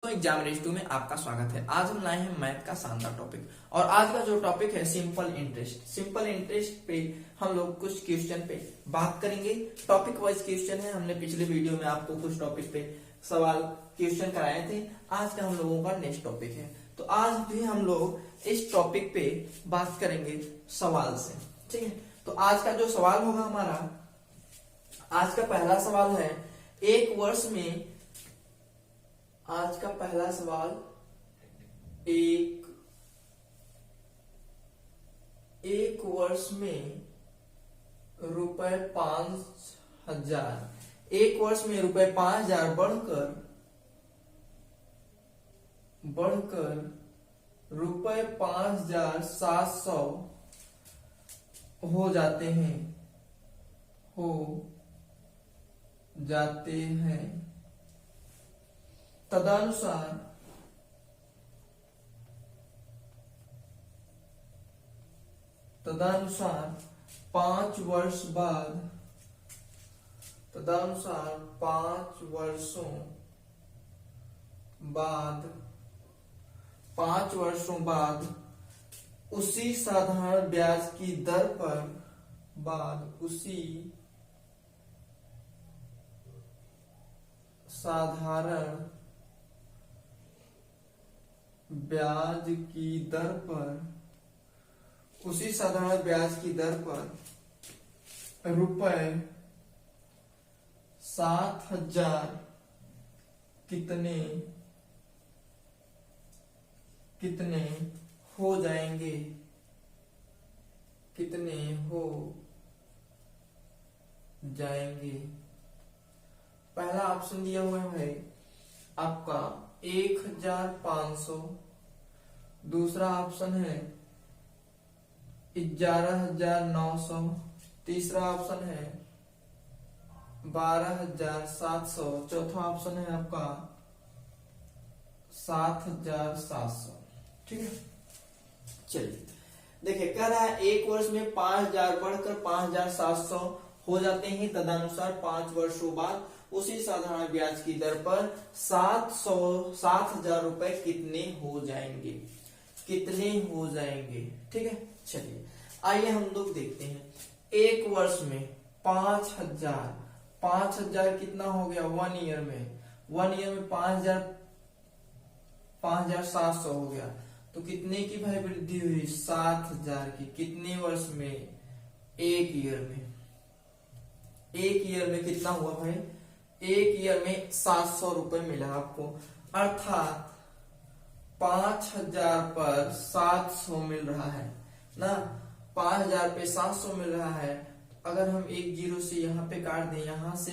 दोस्तों exam race 2 में आपका स्वागत है। आज हम लाए हैं मैथ का शानदार टॉपिक और आज का जो टॉपिक है सिंपल इंटरेस्ट। सिंपल इंटरेस्ट पे हम लोग कुछ क्वेश्चन पे बात करेंगे। टॉपिक वाइज क्वेश्चन है। हमने पिछले वीडियो में आपको कुछ टॉपिक पे सवाल क्वेश्चन कराए थे। आज का हम लोगों का नेक्स्ट टॉपिक है, तो आज भी हम लोग इस टॉपिक पे बात करेंगे सवाल से। ठीक है, तो आज का जो सवाल होगा हमारा, आज का पहला सवाल है एक वर्ष में। आज का पहला सवाल एक वर्ष में रुपए 5,000, एक वर्ष में रुपए 5,000 बढ़कर रुपए 5,700 हो जाते हैं। तदनुसार 5 वर्ष बाद, 5 वर्षों बाद उसी साधारण ब्याज की दर पर साधारण ब्याज की दर पर रुपए 7,000 कितने हो जाएंगे। पहला ऑप्शन दिया हुआ है आपका 1,500, दूसरा ऑप्शन है 11,900, तीसरा ऑप्शन है 12,700, चौथा ऑप्शन है आपका 7,700। ठीक है, चलिए देखिए, कह रहा है एक वर्ष में 5,000 बढ़कर 5,700 हो जाते हैं। तदनुसार 5 वर्षों बाद उसी साधारण ब्याज की दर पर 7,000 रुपए कितने हो जाएंगे। ठीक है, चलिए आइए हम लोग देखते हैं। एक वर्ष में 5,000 कितना हो गया 1 ईयर में 5,700 हो गया, तो कितने की भाई वृद्धि हुई 7,000 की। कितने वर्ष में? एक ईयर में कितना हुआ भाई? एक ईयर में 700 रुपए मिला आपको, अर्थात 5,000 पर 700 मिल रहा है ना। 5,000 पे 700 मिल रहा है। अगर हम एक जीरो से यहाँ पे काट दें, यहाँ से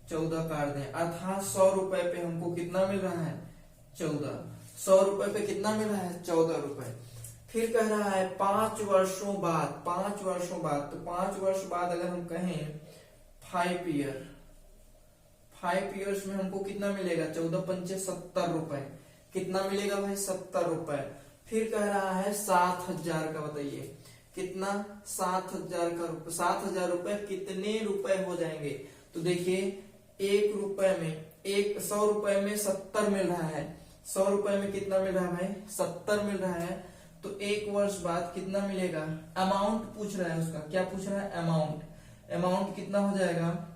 14 काट दें, अर्थात 100 रुपए पे हमको कितना मिल रहा है 14। 100 रुपए पे कितना मिल रहा है 14 रुपए। फिर कह रहा है 5 वर्षों बाद, तो 5 वर्ष बाद अगर हम कहें 5 ईयर्स में हमको कितना मिलेगा 14 पंचे 70 रुपए। कितना मिलेगा भाई 70 रुपए। फिर कह रहा है 7,000 का, बताइए कितना 7,000 रुपए कितने रुपए हो जाएंगे। तो देखिए 100 रुपए में 70 मिल रहा है। 100 रुपए में कितना मिल रहा है भाई 70 मिल रहा है। तो एक वर्ष बाद कितना मिलेगा। अमाउंट पूछ रहा है उसका, क्या पूछ रहा है अमाउंट कितना हो जाएगा।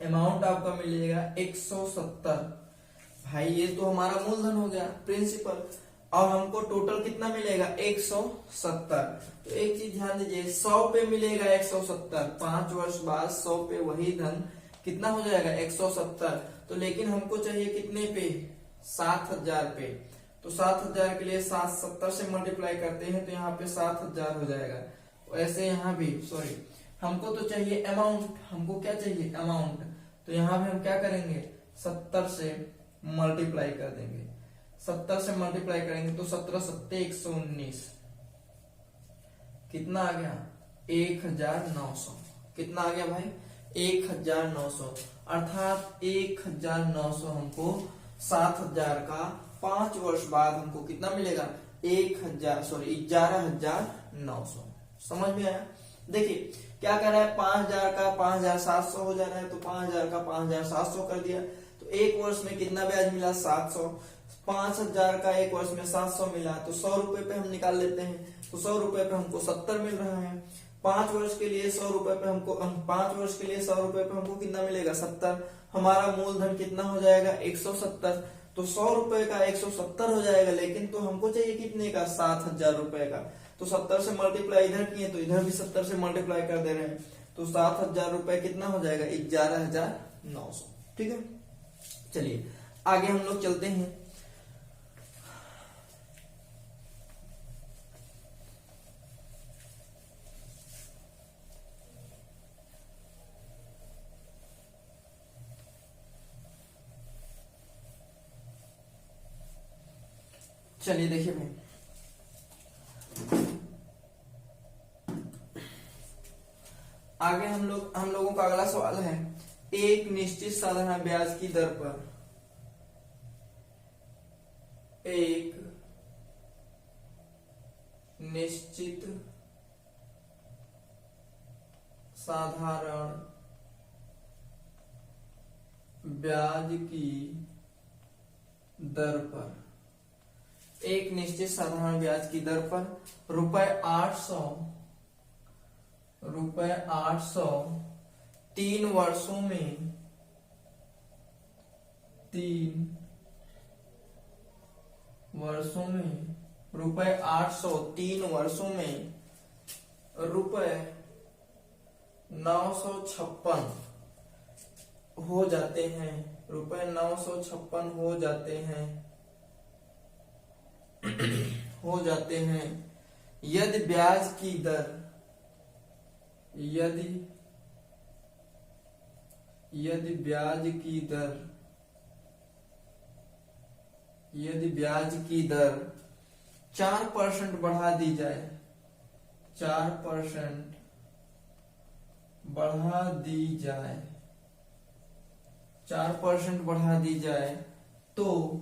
अमाउंट आपका मिलेगा 170। भाई ये तो हमारा मूलधन हो गया प्रिंसिपल, और हमको टोटल कितना मिलेगा 170। तो एक चीज ध्यान दीजिए, 100 पे मिलेगा 170, 5 वर्ष बाद 100 पे वही धन कितना हो जाएगा 170। तो लेकिन हमको चाहिए कितने पे 7,000 पे। तो 7,000 के लिए 770 से मल्टीप्लाई करते हैं तो यहाँ पे 7,000 हो जाएगा। ऐसे यहाँ भी हमको तो चाहिए अमाउंट, हमको क्या चाहिए अमाउंट। तो यहाँ पे हम क्या करेंगे 70 से मल्टीप्लाई कर देंगे। 70 से मल्टीप्लाई करेंगे तो 17 7 119, कितना आ गया 1,900। कितना आ गया भाई 1,900, अर्थात 1,900 हमको 7,000 का 5 वर्ष बाद हमको कितना मिलेगा 11,900। समझ में आया। देखिए क्या कर रहा है 5,000 का 5,700 हो जा रहा है, तो 5,000 का 5,700 कर दिया। तो एक वर्ष में कितना ब्याज मिला 700। 5,000 का एक वर्ष में 700 मिला, तो 100 रुपए पे हम निकाल लेते हैं, तो 100 रुपए पे हमको 70 मिल रहा है। 5 वर्ष के लिए 100 रुपए पे हमको 5 वर्ष के लिए 100 रुपए पे हमको कितना मिलेगा 70। हमारा मूलधन कितना हो जाएगा 170। तो 100 रुपए का 170 हो जाएगा, लेकिन तो हमको चाहिए कितने का 7,000 रुपए का। तो 70 से मल्टीप्लाई इधर किए तो इधर भी 70 से मल्टीप्लाई कर दे रहे हैं, तो 7,000 रुपए कितना हो जाएगा 11,900। ठीक है, चलिए आगे हम लोग चलते हैं। चलिए देखिए भाई, आगे हम लोगों का अगला सवाल है, एक निश्चित साधारण ब्याज की दर पर एक निश्चित साधारण ब्याज की दर पर, एक निश्चित साधारण ब्याज की दर पर ₹800 3 वर्षों में 3 वर्षों में ₹800 3 वर्षों में ₹956 हो जाते हैं, ₹956 हो जाते हैं हो जाते हैं यदि ब्याज की दर यदि ब्याज की दर 4% बढ़ा दी जाए, 4% बढ़ा दी जाए, 4% बढ़ा दी जाए, तो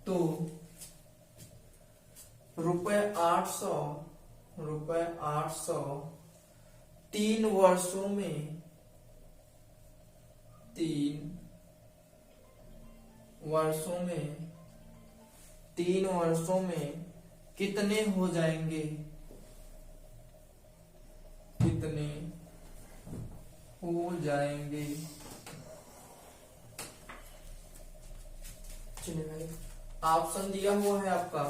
₹800 3 वर्षों में 3 वर्षों में कितने हो जाएंगे, कितने हो जाएंगे। चलिए भाई, ऑप्शन दिया हुआ है आपका,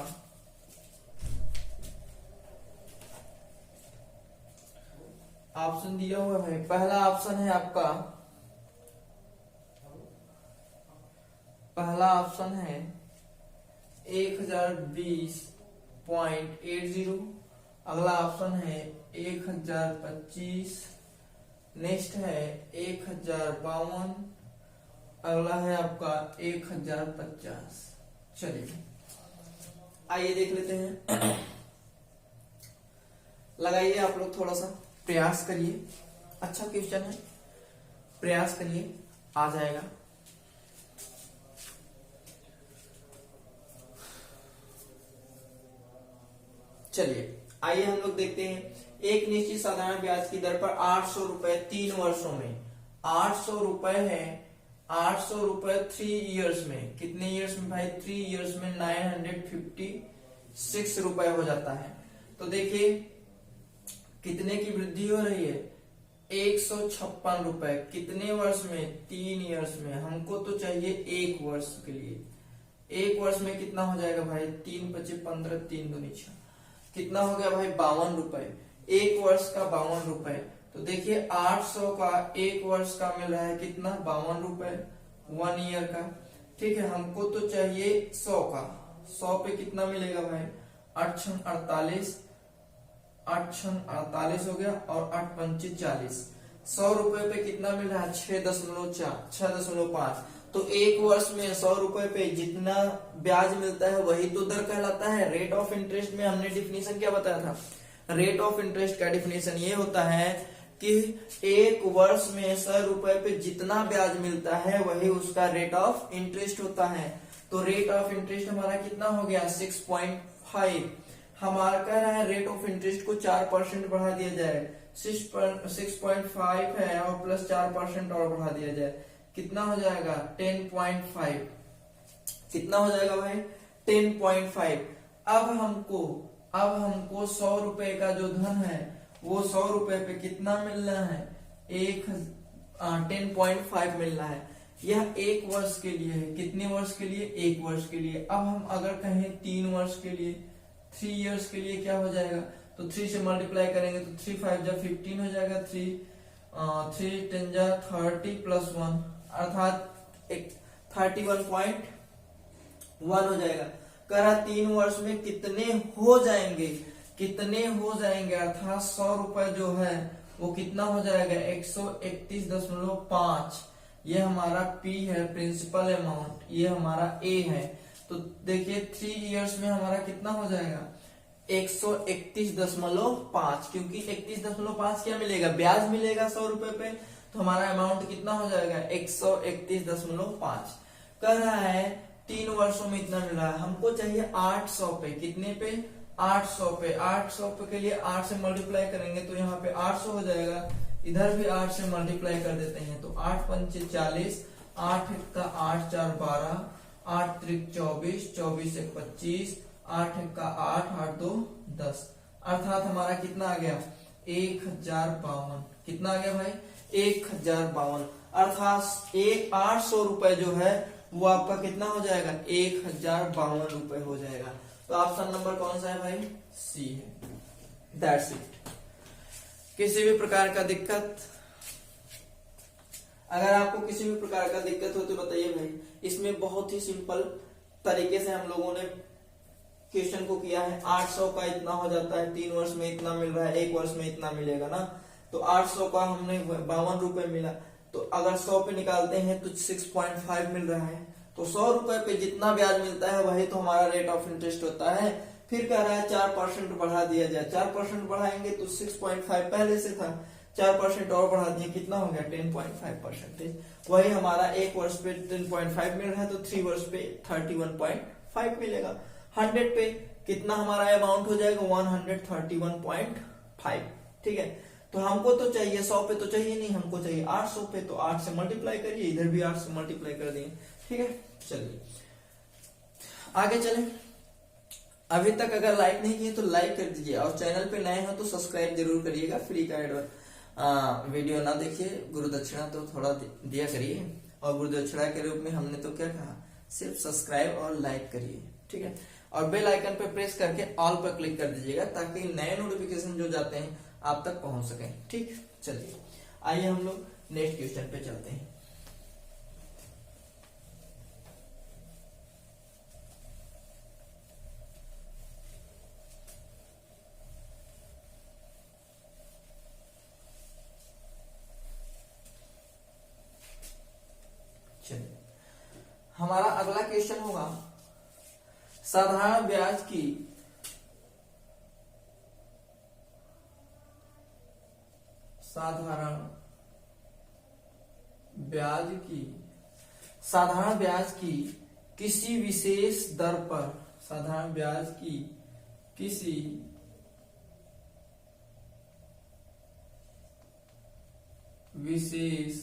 ऑप्शन दिया हुआ है। पहला ऑप्शन है आपका, पहला ऑप्शन है 1020.80, अगला ऑप्शन है 1025, नेक्स्ट है 1052, अगला है आपका 1050। चलिए आइए देख लेते हैं। लगाइए आप लोग, थोड़ा सा प्रयास करिए, अच्छा क्वेश्चन है, प्रयास करिए, आ जाएगा। चलिए आइए हम लोग देखते हैं, एक निश्चित साधारण ब्याज की दर पर 800 रुपए 3 वर्षों में, 800 रुपए है, 800 रुपए 3 इयर्स में, कितने इयर्स में भाई 3 इयर्स में 956 रुपए हो जाता है। तो देखिए कितने की वृद्धि हो रही है 156 रुपए, कितने वर्ष में 3 इयर्स में, हमको तो चाहिए 1 वर्ष के लिए। 1 वर्ष में कितना हो जाएगा भाई 3 × 5 = 15, 3 × 2 = 6, कितना हो गया भाई 52 रुपए, 1 वर्ष का 52 रुपए। तो देखिए 800 का 1 वर्ष का मिल रहा है कितना 52 रुपए 1 ईयर का। ठीक है, हमको तो चाहिए 100 का, 100 पे कितना मिलेगा भाई 8 × 48, 8 × 48 हो गया, और 8 × 5 = 40। 100 रुपए पे कितना मिल रहा है 6.5। तो 1 वर्ष में 100 रुपए पे जितना ब्याज मिलता है वही तो दर कहलाता है। रेट ऑफ इंटरेस्ट में हमने डिफिनीशन क्या बताया था, रेट ऑफ इंटरेस्ट का डिफिनीशन ये होता है कि 1 वर्ष में 100 रुपए पे जितना ब्याज मिलता है वही उसका रेट ऑफ इंटरेस्ट होता है। तो रेट ऑफ इंटरेस्ट हमारा कितना हो गया 6.5। हमारा कह रहा है रेट ऑफ इंटरेस्ट को 4% बढ़ा दिया जाए, 6.5 है और प्लस 4% और बढ़ा दिया जाए, कितना हो जाएगा 10.5। कितना हो जाएगा भाई 10.5। अब हमको 100 रुपए का जो धन है वो 100 रुपए पे कितना मिल रहा है 10.5 मिल रहा है। यह एक वर्ष के लिए है। कितने वर्ष के लिए एक वर्ष के लिए। अब हम अगर कहें 3 वर्ष के लिए 3 इयर्स के लिए क्या हो जाएगा तो 3 से मल्टीप्लाई करेंगे तो 3 5 जा 15 हो जाएगा। 3 10 जा 30 प्लस 1 अर्थात 31.1 हो जाएगा। करा 3 वर्ष में कितने हो जाएंगे अर्थात 100 रुपए जो है वो कितना हो जाएगा 131.5। ये हमारा P है प्रिंसिपल अमाउंट, ये हमारा A है। तो देखिए 3 इयर्स में हमारा कितना हो जाएगा 131.5, क्योंकि 31.5 क्या मिलेगा ब्याज मिलेगा 100 रुपए पे, तो हमारा अमाउंट कितना हो जाएगा 131.5। कर रहा है 3 वर्षों में इतना मिल रहा है। हमको चाहिए 800 पे। कितने पे 800 पे। 800 पे के लिए 8 से मल्टीप्लाई करेंगे तो यहाँ पे 800 हो जाएगा। इधर भी 8 से मल्टीप्लाई कर देते हैं तो 8 पंचे 40, 8 एक का 8 4 12, 8 त्रिक 24, 24 एक 25, 8 एक का 8, 8 2 10। अर्थात हमारा कितना आ गया 1052। कितना आ गया भाई 1052। अर्थात 800 रुपए जो है वो आपका कितना हो जाएगा 1052 रुपए हो जाएगा। तो ऑप्शन नंबर कौन सा है भाई सी है। That's it. किसी भी प्रकार का दिक्कत, अगर आपको किसी भी प्रकार का दिक्कत हो तो बताइए भाई। इसमें बहुत ही सिंपल तरीके से हम लोगों ने क्वेश्चन को किया है। 800 का इतना हो जाता है, 3 वर्ष में इतना मिल रहा है, 1 वर्ष में इतना मिलेगा ना। तो 800 का हमने 52 रुपए मिला, तो अगर 100 पे निकालते हैं तो 6.5 मिल रहा है। तो 100 रुपए पे जितना ब्याज मिलता है वही तो हमारा रेट ऑफ इंटरेस्ट होता है। फिर कह रहा है 4% बढ़ा दिया जाए। 4% बढ़ाएंगे तो 6.5 पहले से था, 4% और बढ़ा दिए, कितना हो गया 10.5%। वही हमारा 1 वर्ष पे 10.5 मिल रहा है तो 3 वर्ष पे 31.5 मिलेगा। 100 पे कितना हमारा अमाउंट हो जाएगा 131.5। ठीक है, तो हमको तो चाहिए 100 पे तो चाहिए नहीं, हमको चाहिए 800 पे। तो 8 से मल्टीप्लाई करिए, इधर भी 8 से मल्टीप्लाई कर दिए। ठीक है, चलिए आगे चले। अभी तक अगर लाइक नहीं किए तो लाइक कर दीजिए, और चैनल पे नए हो तो सब्सक्राइब जरूर करिएगा। फ्री का वीडियो ना देखिए, गुरु दक्षिणा तो थोड़ा दिया करिए। और गुरु दक्षिणा के रूप में हमने तो क्या कहा, सिर्फ सब्सक्राइब और लाइक करिए। ठीक है, और बेल आइकन पे प्रेस करके ऑल पर क्लिक कर दीजिएगा ताकि नए नोटिफिकेशन जो जाते हैं आप तक पहुंच सके। ठीक, चलिए आइए हम लोग नेक्स्ट क्वेश्चन पे चलते हैं। चलिए, हमारा अगला क्वेश्चन होगा साधारण ब्याज की साधारण ब्याज की किसी विशेष दर पर, साधारण ब्याज की किसी विशेष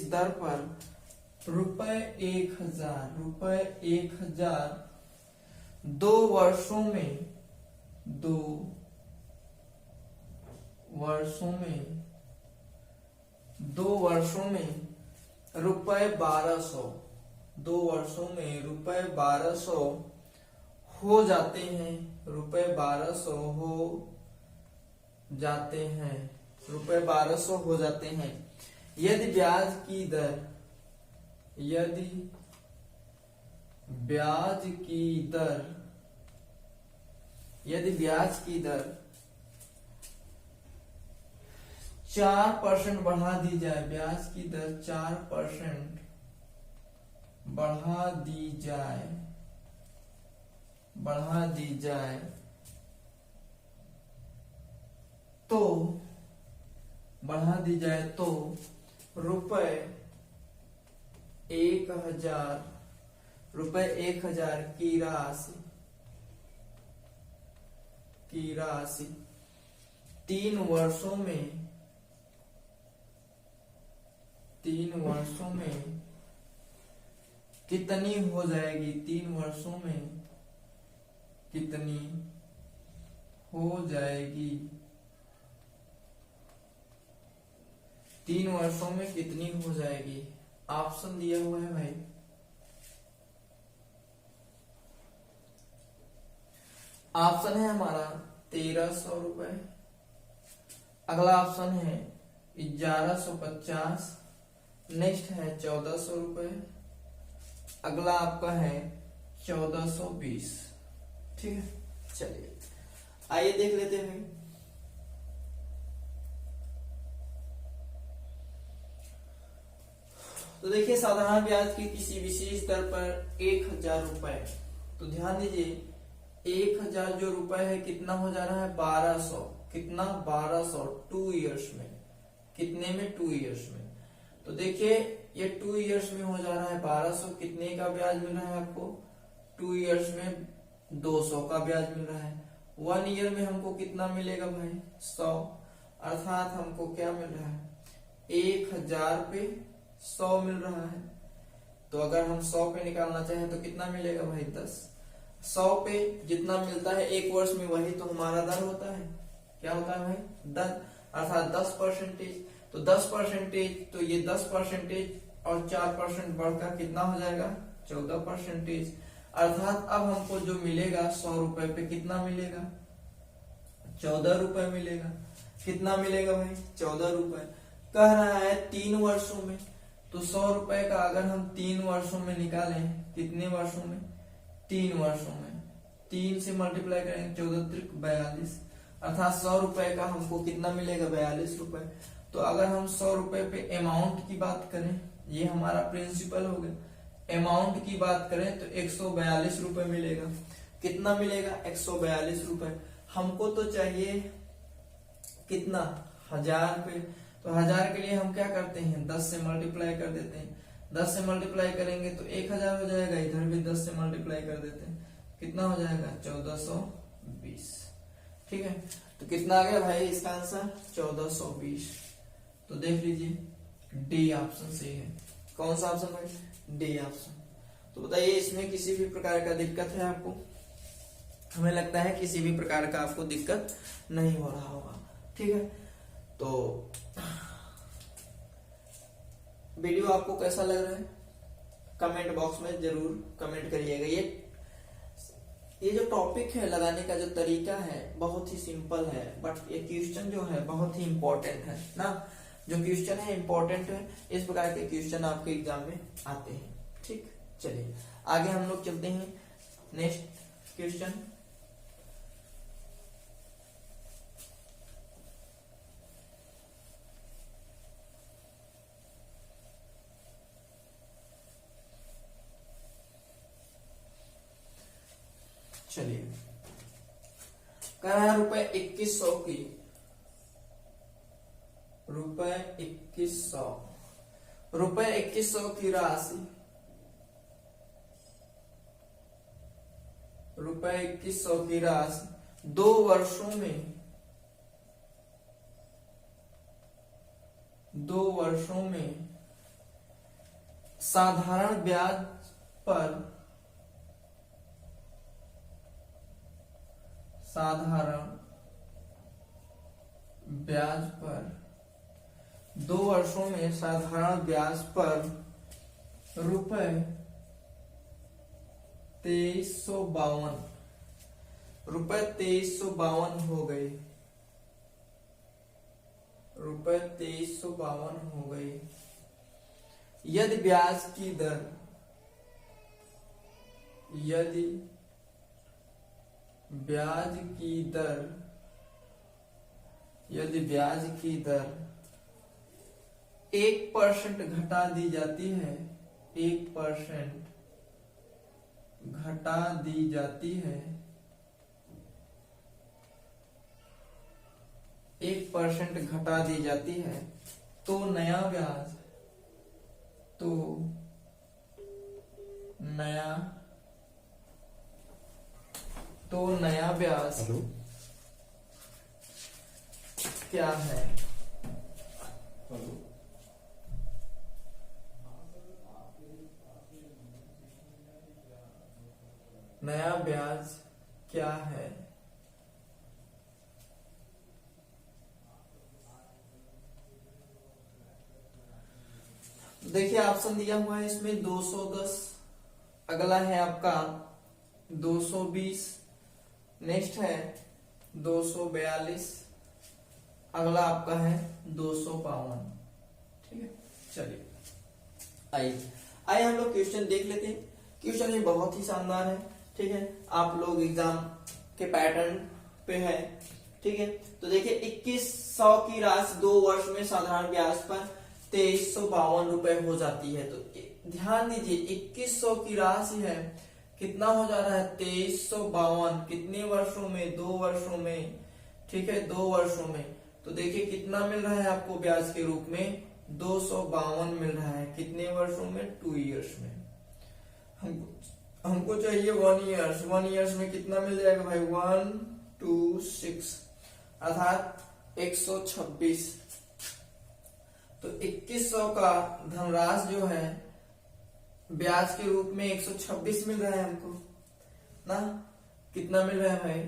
दर पर रुपए 1000 2 वर्षों में रुपए 1200, 2 वर्षों में रुपए 1200 हो जाते हैं। रुपए 1200 हो जाते हैं यदि ब्याज की दर 4% बढ़ा दी जाए। ब्याज की दर 4% बढ़ा दी जाए तो रुपए 1000 की राशि 3 वर्षों में 3 वर्षों में कितनी हो जाएगी, 3 वर्षों में कितनी हो जाएगी, 3 वर्षों में कितनी हो जाएगी। ऑप्शन दिया हुआ है भाई, ऑप्शन है हमारा 1300 रुपए, अगला ऑप्शन है 1150, नेक्स्ट है 1400 रुपए, अगला आपका है 1420। ठीक है, चलिए आइए देख लेते हैं। तो देखिए साधारण ब्याज की किसी विशेष दर पर 1000 रुपए, तो ध्यान दीजिए 1000 जो रुपए है कितना हो जा रहा है 1200, कितना 1200 2 इयर्स में, कितने में 2 इयर्स में। तो देखिए ये 2 इयर्स में हो जा रहा है 1200, कितने का ब्याज मिल रहा है आपको 2 इयर्स में 200 का ब्याज मिल रहा है। 1 ईयर में हमको कितना मिलेगा भाई 100, अर्थात हमको क्या मिल रहा है 1000 पे 100 मिल रहा है। तो अगर हम 100 पे निकालना चाहें तो कितना मिलेगा भाई 10। 100 पे जितना मिलता है 1 वर्ष में वही तो हमारा दर होता है, क्या होता है भाई दर, अर्थात 10%। तो 10%, तो ये 10% और 4% बढ़कर कितना हो जाएगा 14%, अर्थात अब हमको जो मिलेगा 100 रुपए पे कितना मिलेगा 14 रुपए मिलेगा। कितना मिलेगा भाई 14 रुपए। कह रहा है 3 वर्षों में, तो 100 रुपए का अगर हम 3 वर्षों में निकालें, कितने वर्षों में 3 वर्षों में, 3 से मल्टीप्लाई करेंगे 14 त्रिक 42, अर्थात 100 रुपए का हमको कितना मिलेगा 42 रुपए। तो अगर हम 100 रुपए पे अमाउंट की बात करें, ये हमारा प्रिंसिपल हो गया, अमाउंट की बात करें तो 142 रुपए मिलेगा। कितना मिलेगा 142 रुपए। हमको तो चाहिए कितना 1000 पे, तो 1000 के लिए हम क्या करते हैं 10 से मल्टीप्लाई कर देते हैं, 10 से मल्टीप्लाई करेंगे तो 1000 हो जाएगा, इधर भी 10 से मल्टीप्लाई कर देते हैं, कितना हो जाएगा 1420। ठीक है, तो कितना आ गया भाई इसका आंसर 1420। तो देख लीजिए डी ऑप्शन सही है। कौन सा ऑप्शन भाई डी ऑप्शन। तो बताइए इसमें किसी भी प्रकार का दिक्कत है आपको, हमें लगता है किसी भी प्रकार का आपको दिक्कत नहीं हो रहा होगा। ठीक है, तो वीडियो आपको कैसा लग रहा है कमेंट बॉक्स में जरूर कमेंट करिएगा। ये जो टॉपिक है लगाने का जो तरीका है बहुत ही सिंपल है, बट ये क्वेश्चन जो है बहुत ही इंपॉर्टेंट है ना। जो क्वेश्चन है इंपॉर्टेंट है, इस प्रकार के क्वेश्चन आपके एग्जाम में आते हैं। ठीक, चलिए आगे हम लोग चलते हैं नेक्स्ट क्वेश्चन। चलिए कह रहा है रुपए 2100 की, रुपए 2100 की राशि, रुपए 2100 की राशि 2 वर्षों में साधारण ब्याज पर 2 वर्षों में साधारण ब्याज पर रुपए 2352 हो गए, रुपए 2352 हो गए। यदि ब्याज की दर यदि ब्याज की दर 1% घटा दी जाती है, 1% घटा दी जाती है, 1% घटा दी जाती है, तो नया ब्याज क्या है। नया ब्याज क्या है। देखिए ऑप्शन दिया हुआ है इसमें 210, अगला है आपका 220, नेक्स्ट है 242, अगला आपका है 252। ठीक है, चलिए आइए हम लोग क्वेश्चन देख लेते हैं। क्वेश्चन ये बहुत ही शानदार है। ठीक है, आप लोग एग्जाम के पैटर्न पे है। ठीक है, तो देखिए 2100 की राशि 2 वर्ष में साधारण ब्याज पर 2352 रुपए हो जाती है। तो ध्यान दीजिए 2100 की राशि है, कितना हो जा रहा है 2352, कितने वर्षों में, 2 वर्षों में। ठीक है, 2 वर्षों में। तो देखिए कितना मिल रहा है आपको ब्याज के रूप में, 252 मिल रहा है, कितने वर्षों में, 2 इयर्स में। हमको चाहिए 1 ईयर्स, 1 ईयर्स में कितना मिल जाएगा भाई, 126 अर्थात 126। तो 2100 का धनराशि जो है ब्याज के रूप में 126 मिल रहा है हमको ना, कितना मिल रहा है भाई,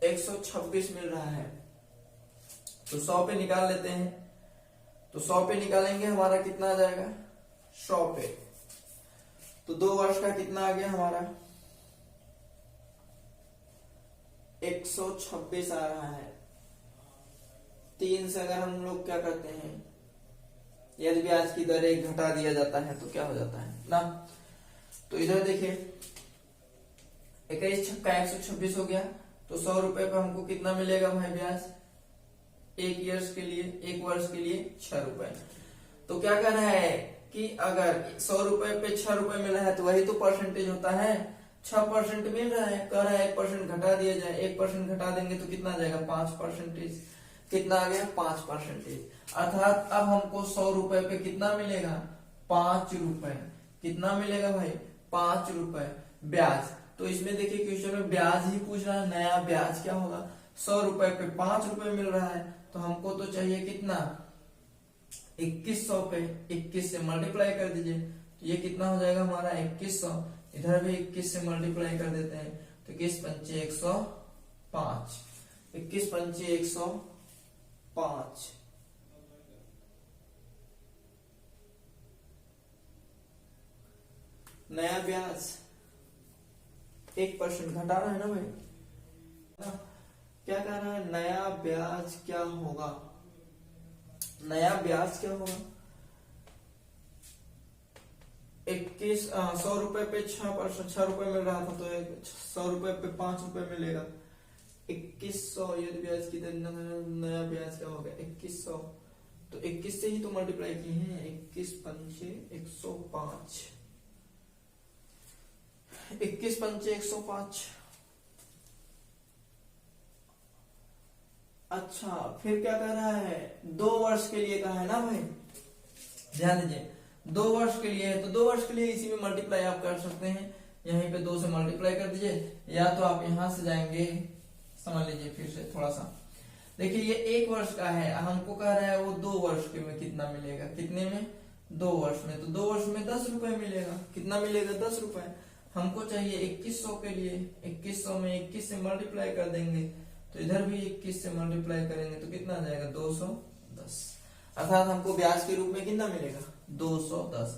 126 मिल रहा है। तो 100 पे निकाल लेते हैं, तो 100 पे निकालेंगे हमारा कितना आ जाएगा, 100 पे। तो 2 वर्ष का कितना आ गया हमारा, 126 आ रहा है। 3 से अगर हम लोग क्या करते हैं, यदि ब्याज की दर एक घटा दिया जाता है तो क्या हो जाता है ना। तो इधर देखिए 21 छक्का 126 हो गया। तो 100 रुपए पे हमको कितना मिलेगा भाई ब्याज, 1 ईयर्स के लिए, 1 वर्ष के लिए 6 रुपए। तो क्या कर रहा है कि अगर 100 रुपए पे 6 रुपए मिला है तो वही तो परसेंटेज होता है, 6% मिल रहा है, कह रहा है 1% घटा दिया जाए। 1% घटा देंगे तो कितना आ जाएगा, 5%। कितना आ गया, 5%। अर्थात अब हमको 100 रुपए पे कितना मिलेगा, 5 रुपए। कितना मिलेगा भाई, 5 रुपए ब्याज। तो इसमें देखिए क्वेश्चन में ब्याज ही पूछ रहा है, नया ब्याज क्या होगा। 100 रुपए पे 5 रुपए मिल रहा है, तो हमको तो चाहिए कितना, 2100 पे 21 से मल्टीप्लाई कर दीजिए। तो ये कितना हो जाएगा हमारा 2100, इधर भी 21 से मल्टीप्लाई कर देते हैं। तो 21 पंचे 105, 21 पंचे 105। नया ब्याज 1% घटा रहा है ना भाई, क्या कह रहा है, नया ब्याज क्या होगा, नया ब्याज क्या होगा। 100 रुपए पे 6 रुपए मिल रहा था, तो 100 रुपए पे 5 रुपए मिलेगा। 2100 यदि ब्याज की दर, नया ब्याज क्या होगा 2100। तो 21 से ही तो मल्टीप्लाई किए हैं, 21 पंचे 105, 21 पंचे 105। अच्छा फिर क्या कह रहा है, 2 वर्ष के लिए कहा है ना भाई, ध्यान दीजिए 2 वर्ष के लिए है। तो 2 वर्ष के लिए इसी में मल्टीप्लाई आप कर सकते हैं, यहीं पे 2 से मल्टीप्लाई कर दीजिए, या तो आप यहां से जाएंगे, समझ लीजिए फिर से थोड़ा सा। देखिए ये 1 वर्ष का है, हमको कह रहा है वो 2 वर्ष के में कितना मिलेगा, कितने में, 2 वर्ष में। तो 2 वर्ष में 10 रुपए मिलेगा, कितना मिलेगा, 10 रुपए। हमको चाहिए 2100 के लिए, 2100 में 21 से मल्टीप्लाई कर देंगे, तो इधर भी 21 से मल्टीप्लाई करेंगे तो कितना आ जाएगा, 210। अर्थात हमको ब्याज के रूप में कितना मिलेगा, 210।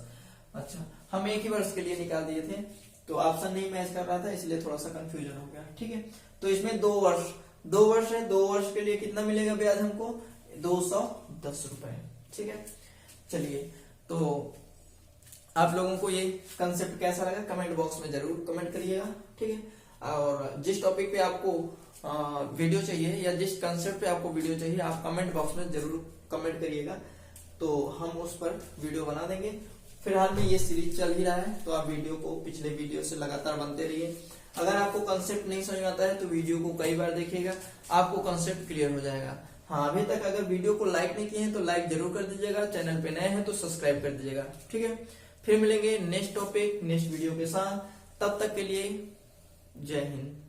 अच्छा हम 1 ही वर्ष के लिए निकाल दिए थे, तो ऑप्शन नहीं मैच कर रहा था, इसलिए थोड़ा सा कंफ्यूजन हो गया। ठीक है, तो इसमें 2 वर्ष है, 2 वर्ष के लिए कितना मिलेगा ब्याज हमको, 210 रुपए। ठीक है, चलिए तो आप लोगों को ये कंसेप्ट कैसा लगा कमेंट बॉक्स में जरूर कमेंट करिएगा। ठीक है, और जिस टॉपिक पे आपको वीडियो चाहिए या जिस कंसेप्ट पे आपको वीडियो चाहिए, आप कमेंट बॉक्स में जरूर कमेंट करिएगा, तो हम उस पर वीडियो बना देंगे। फिलहाल में ये सीरीज चल ही रहा है, तो आप वीडियो को पिछले वीडियो से लगातार बनते रहिए। अगर आपको कंसेप्ट नहीं समझ में आता है तो वीडियो को कई बार देखिएगा, आपको कंसेप्ट क्लियर हो जाएगा। हाँ, अभी तक अगर वीडियो को लाइक नहीं किए हैं तो लाइक जरूर कर दीजिएगा, चैनल पे नए हैं तो सब्सक्राइब कर दीजिएगा। ठीक है, फिर मिलेंगे नेक्स्ट टॉपिक नेक्स्ट वीडियो के साथ, तब तक के लिए जय हिंद।